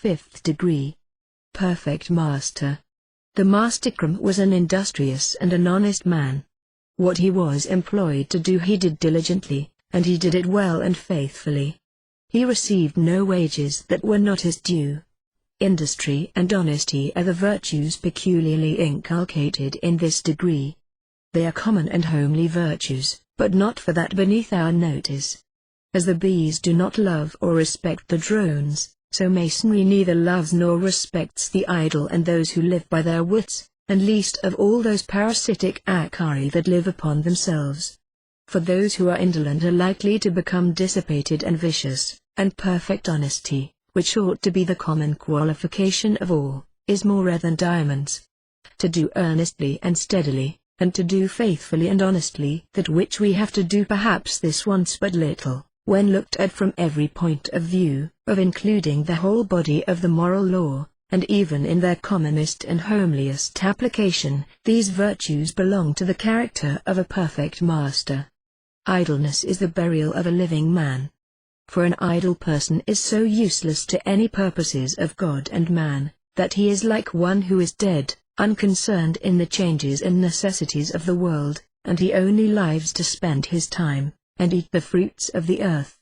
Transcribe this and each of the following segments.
Fifth degree. Perfect master. The mastercram was an industrious and an honest man. What he was employed to do he did diligently, and he did it well and faithfully. He received no wages that were not his due. Industry and honesty are the virtues peculiarly inculcated in this degree. They are common and homely virtues, but not for that beneath our notice. As the bees do not love or respect the drones, so Masonry neither loves nor respects the idle and those who live by their wits, and least of all those parasitic acari that live upon themselves. For those who are indolent are likely to become dissipated and vicious, and perfect honesty, which ought to be the common qualification of all, is more rare than diamonds. To do earnestly and steadily, and to do faithfully and honestly that which we have to do perhaps this wants but little, when looked at from every point of view, of including the whole body of the moral law, and even in their commonest and homeliest application, these virtues belong to the character of a perfect master. Idleness is the burial of a living man. For an idle person is so useless to any purposes of God and man, that he is like one who is dead, unconcerned in the changes and necessities of the world, and he only lives to spend his time, and eat the fruits of the earth.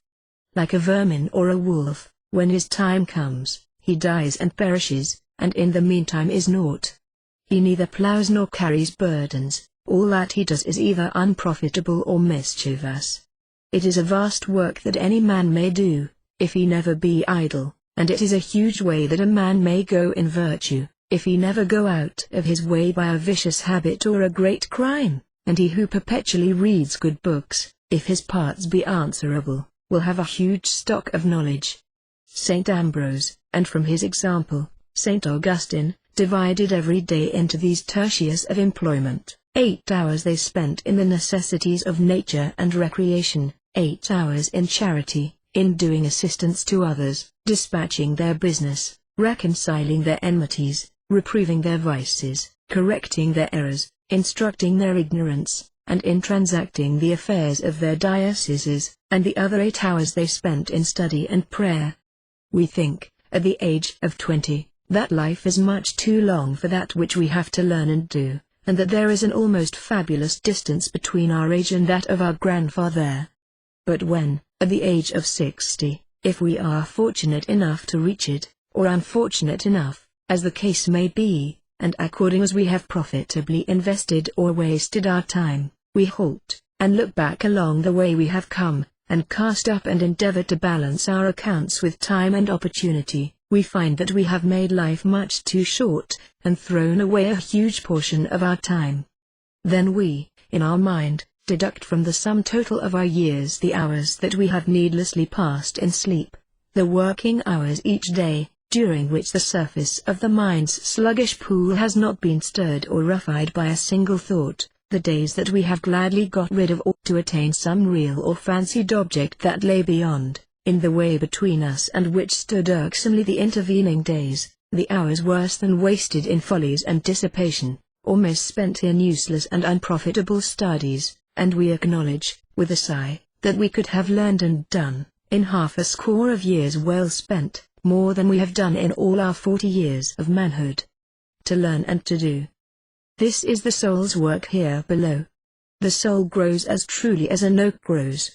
Like a vermin or a wolf, when his time comes, he dies and perishes, and in the meantime is naught. He neither ploughs nor carries burdens, all that he does is either unprofitable or mischievous. It is a vast work that any man may do, if he never be idle, and it is a huge way that a man may go in virtue, if he never go out of his way by a vicious habit or a great crime, and he who perpetually reads good books, if his parts be answerable, will have a huge stock of knowledge. St. Ambrose, and from his example, St. Augustine, divided every day into these tertius of employment. 8 hours they spent in the necessities of nature and recreation, 8 hours in charity, in doing assistance to others, dispatching their business, reconciling their enmities, reproving their vices, correcting their errors, instructing their ignorance, and in transacting the affairs of their dioceses, and the other 8 hours they spent in study and prayer. We think, at the age of 20, that life is much too long for that which we have to learn and do, and that there is an almost fabulous distance between our age and that of our grandfather. But when, at the age of 60, if we are fortunate enough to reach it, or unfortunate enough, as the case may be, and according as we have profitably invested or wasted our time, we halt, and look back along the way we have come, and cast up and endeavor to balance our accounts with time and opportunity, we find that we have made life much too short, and thrown away a huge portion of our time. Then we, in our mind, deduct from the sum total of our years the hours that we have needlessly passed in sleep, the working hours each day, during which the surface of the mind's sluggish pool has not been stirred or roughed by a single thought, the days that we have gladly got rid of or to attain some real or fancied object that lay beyond, in the way between us and which stood irksomely the intervening days, the hours worse than wasted in follies and dissipation, or misspent in useless and unprofitable studies, and we acknowledge, with a sigh, that we could have learned and done, in half a score of years well spent, more than we have done in all our 40 years of manhood. To learn and to do. This is the soul's work here below. The soul grows as truly as an oak grows.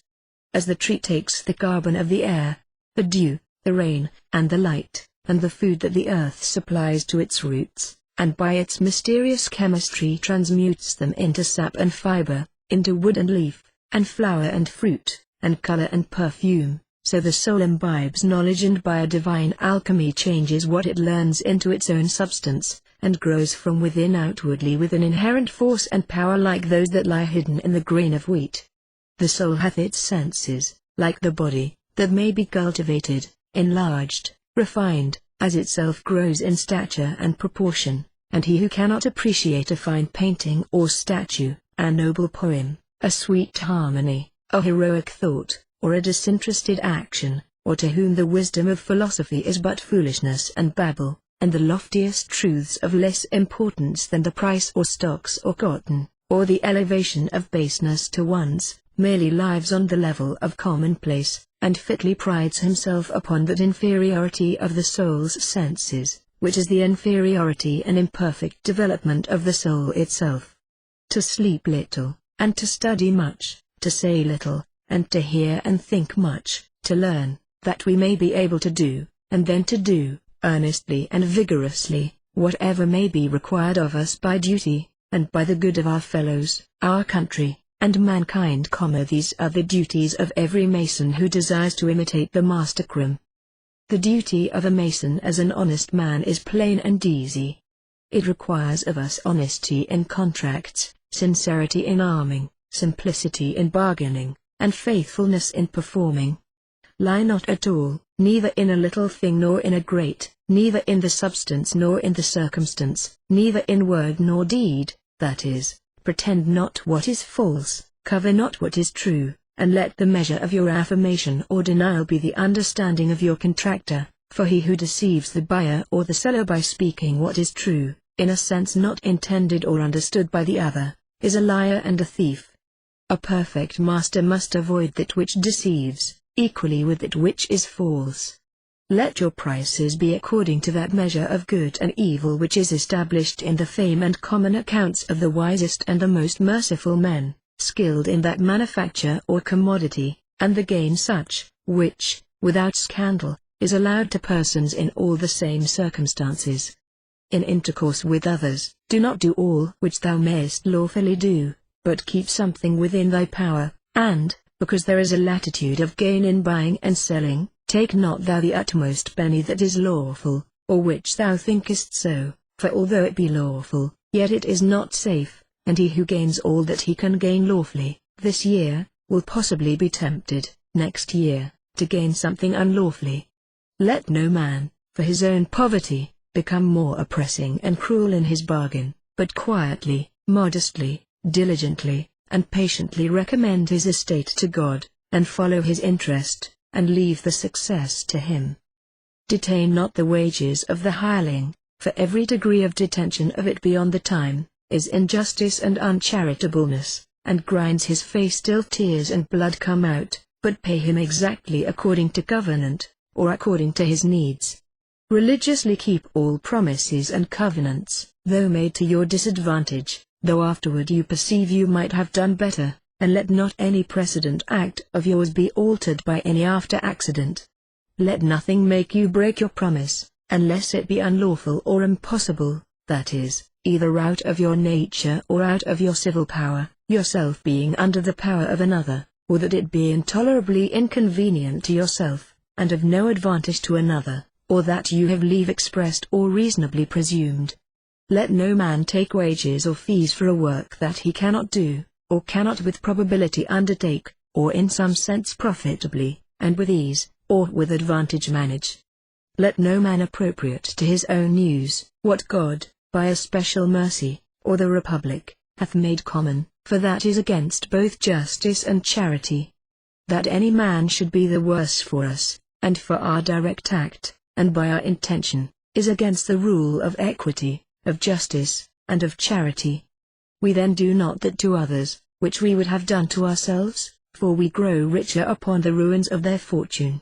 As the tree takes the carbon of the air, the dew, the rain, and the light, and the food that the earth supplies to its roots, and by its mysterious chemistry transmutes them into sap and fiber, into wood and leaf, and flower and fruit, and color and perfume, so the soul imbibes knowledge and by a divine alchemy changes what it learns into its own substance, and grows from within outwardly with an inherent force and power like those that lie hidden in the grain of wheat. The soul hath its senses, like the body, that may be cultivated, enlarged, refined, as itself grows in stature and proportion, and he who cannot appreciate a fine painting or statue, a noble poem, a sweet harmony, a heroic thought, or a disinterested action, or to whom the wisdom of philosophy is but foolishness and babble, and the loftiest truths of less importance than the price or stocks or cotton, or the elevation of baseness to one's, merely lives on the level of commonplace, and fitly prides himself upon that inferiority of the soul's senses, which is the inferiority and imperfect development of the soul itself. To sleep little, and to study much, to say little, and to hear and think much, to learn, that we may be able to do, and then to do, earnestly and vigorously, whatever may be required of us by duty, and by the good of our fellows, our country, and mankind. These are the duties of every Mason who desires to imitate the Master. The duty of a Mason as an honest man is plain and easy. It requires of us honesty in contracts, sincerity in arming, simplicity in bargaining, and faithfulness in performing. Lie not at all, neither in a little thing nor in a great, neither in the substance nor in the circumstance, neither in word nor deed, that is, pretend not what is false, cover not what is true, and let the measure of your affirmation or denial be the understanding of your contractor, for he who deceives the buyer or the seller by speaking what is true, in a sense not intended or understood by the other, is a liar and a thief. A perfect master must avoid that which deceives, equally with that which is false. Let your prices be according to that measure of good and evil which is established in the fame and common accounts of the wisest and the most merciful men, skilled in that manufacture or commodity, and the gain such, which, without scandal, is allowed to persons in all the same circumstances. In intercourse with others, do not do all which thou mayest lawfully do, but keep something within thy power, and, because there is a latitude of gain in buying and selling, take not thou the utmost penny that is lawful, or which thou thinkest so, for although it be lawful, yet it is not safe, and he who gains all that he can gain lawfully, this year, will possibly be tempted, next year, to gain something unlawfully. Let no man, for his own poverty, become more oppressing and cruel in his bargain, but quietly, modestly, diligently, and patiently recommend his estate to God, and follow his interest, and leave the success to him. Detain not the wages of the hireling, for every degree of detention of it beyond the time, is injustice and uncharitableness, and grinds his face till tears and blood come out, but pay him exactly according to covenant, or according to his needs. Religiously keep all promises and covenants, though made to your disadvantage, though afterward you perceive you might have done better, and let not any precedent act of yours be altered by any after accident. Let nothing make you break your promise, unless it be unlawful or impossible, that is, either out of your nature or out of your civil power, yourself being under the power of another, or that it be intolerably inconvenient to yourself, and of no advantage to another, or that you have leave expressed or reasonably presumed. Let no man take wages or fees for a work that he cannot do, or cannot with probability undertake, or in some sense profitably, and with ease, or with advantage manage. Let no man appropriate to his own use, what God, by a special mercy, or the Republic, hath made common, for that is against both justice and charity. That any man should be the worse for us, and for our direct act, and by our intention, is against the rule of equity, of justice, and of charity. We then do not that to others, which we would have done to ourselves, for we grow richer upon the ruins of their fortune.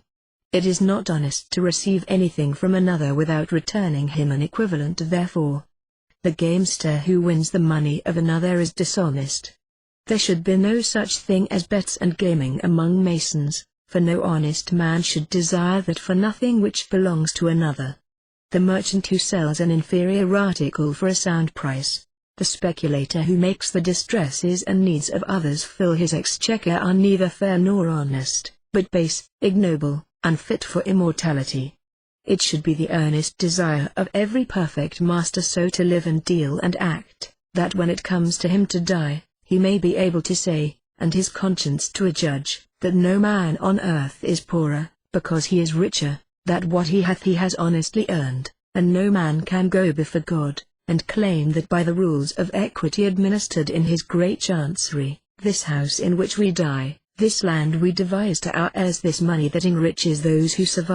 It is not honest to receive anything from another without returning him an equivalent therefore. The gamester who wins the money of another is dishonest. There should be no such thing as bets and gaming among Masons, for no honest man should desire that for nothing which belongs to another. The merchant who sells an inferior article for a sound price, the speculator who makes the distresses and needs of others fill his exchequer are neither fair nor honest, but base, ignoble, unfit for immortality. It should be the earnest desire of every perfect master so to live and deal and act, that when it comes to him to die, he may be able to say, and his conscience to adjudge, that no man on earth is poorer, because he is richer, that what he hath he has honestly earned, and no man can go before God, and claim that by the rules of equity administered in his great chancery, this house in which we die, this land we devise to our heirs, this money that enriches those who survive.